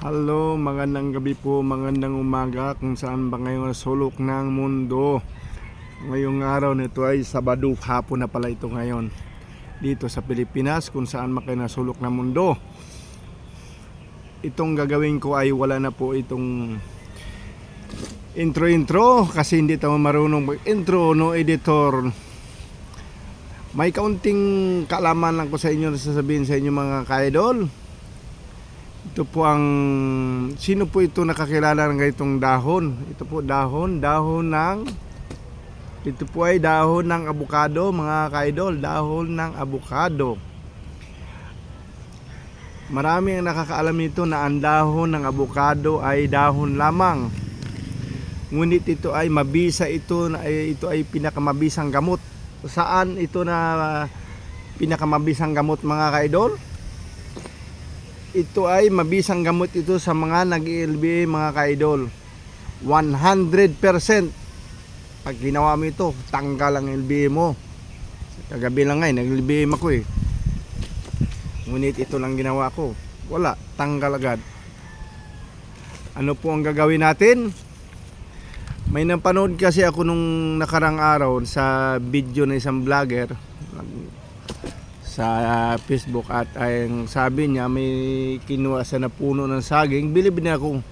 Hello, magandang gabi po, magandang umaga kung saan ba ngayon sulok ng mundo. Ngayong araw nito ay Sabado, hapon na pala ito ngayon dito sa Pilipinas kung saan makinasulok ng mundo. Itong gagawin ko ay wala na po itong intro kasi hindi tayo marunong mag-intro, no editor. May kaunting kaalaman lang ko sa inyo na sasabihin sa inyo mga ka-idol. Ito po ang, sino po ito nakakilala ng ganitong dahon? Ito po dahon ng, ito po ay dahon ng abukado mga ka-idol, dahon ng abukado. Marami ang nakakaalam nito na ang dahon ng abukado ay dahon lamang. Ngunit ito ay mabisa, ito ay pinakamabisang gamot. Saan ito na pinakamabisang gamot mga ka-idol? Ito ay mabisang gamot ito sa mga nag-LBA mga ka-idol. 100%. Pag ginawa mo ito, tanggal ang LBA mo. Kagabi lang ngay, nag-LBA ako eh. Ngunit ito lang ginawa ko. Wala, tanggal agad. Ano po ang gagawin natin? May napanood kasi ako nung nakarang araw sa video ng isang vlogger sa Facebook at ang sabi niya may kinuha sa na puno ng saging. Bilib na ako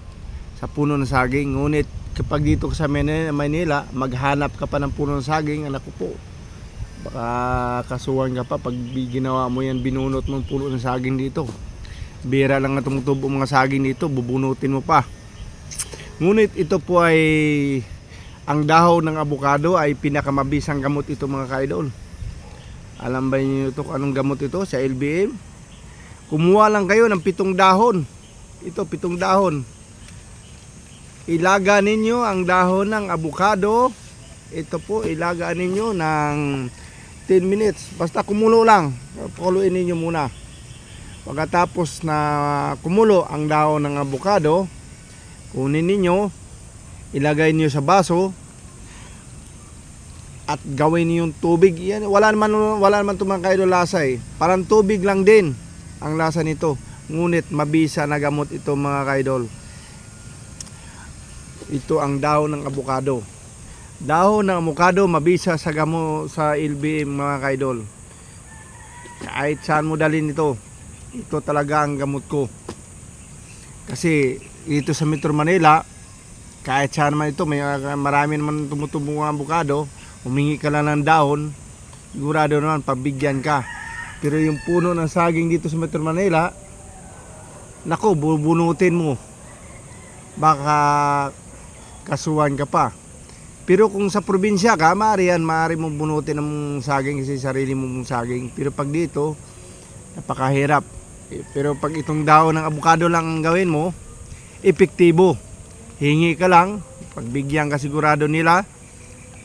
sa puno ng saging. Ngunit kapag dito sa Manila, maghanap ka pa ng puno ng saging, anak ko po, baka kasuhan ka pa pag ginawa mo yan, binunot mo puno ng saging dito. Bira lang na tumutubo mga saging dito, bubunutin mo pa. Ngunit ito po ay, ang dahon ng abukado ay pinakamabisang gamot ito mga ka-idol. Alam ba niyo ito anong gamot ito sa LBM? Kumuha lang kayo ng 7 dahon. Ito 7 dahon. Ilaga ninyo ang dahon ng abukado. Ito po ilaga ninyo ng 10 minutes. Basta kumulo lang. Pakuluin ninyo muna. Pagkatapos na kumulo ang dahon ng abukado, kunin ninyo, ilagay niyo sa baso at gawin niyo yung tubig. Yan, wala naman ito mga ka-idol lasa eh. Parang tubig lang din ang lasa nito. Ngunit mabisa na gamot ito mga ka-idol. Ito ang dahon ng abukado. Dahon ng abukado mabisa sa gamot sa LBM mga ka-idol. Kahit saan mo dalhin ito, ito talaga ang gamot ko. Kasi dito sa Metro Manila, kahit saan naman ito, may marami naman tumutubong ang abukado. Humingi ka lang ng dahon, sigurado naman pabigyan ka. Pero yung puno ng saging dito sa Metro Manila, nako, bubunutin mo, baka kasuhan ka pa. Pero kung sa probinsya ka, maaari mong bunutin ng saging kasi sarili mong saging. Pero pag dito, napakahirap. Pero pag itong dahon ng abukado lang ang gawin mo, epektibo. Hingi ka lang, pagbigyan ka sigurado nila,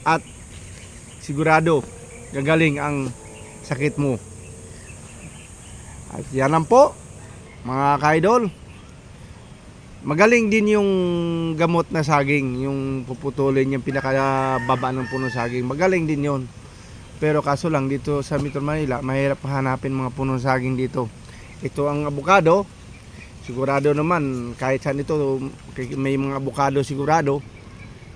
at sigurado gagaling ang sakit mo. At yan lang po mga ka-idol. Magaling din yung gamot na saging, yung puputulin yung pinakababa ng puno saging. Magaling din yon. Pero kaso lang dito sa Metro Manila, mahirap hanapin mga puno saging dito. Ito ang abukado. Sigurado naman kahit saan ito may mga abukado sigurado.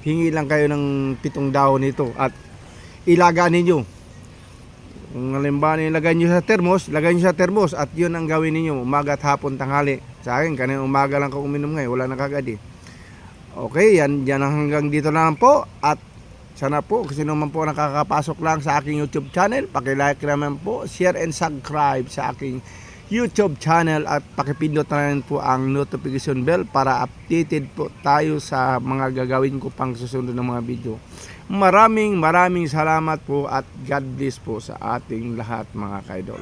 Hingi lang kayo ng 7 dahon nito at ilaga ninyo. Kung halimbawa ilagay nyo sa termos, lagay nyo sa termos at yun ang gawin ninyo umaga at hapon, tanghali. Sa akin kanina umaga lang ako uminom ngayon, wala na kagad eh. Okay, yan hanggang dito lang po. At sana po kasi naman po nakakapasok lang sa aking YouTube channel, paki-like naman po, share and subscribe sa aking YouTube channel at pakipindot na rin po ang notification bell para updated po tayo sa mga gagawin ko pang susunod ng mga video. Maraming salamat po at God bless po sa ating lahat mga ka-idol.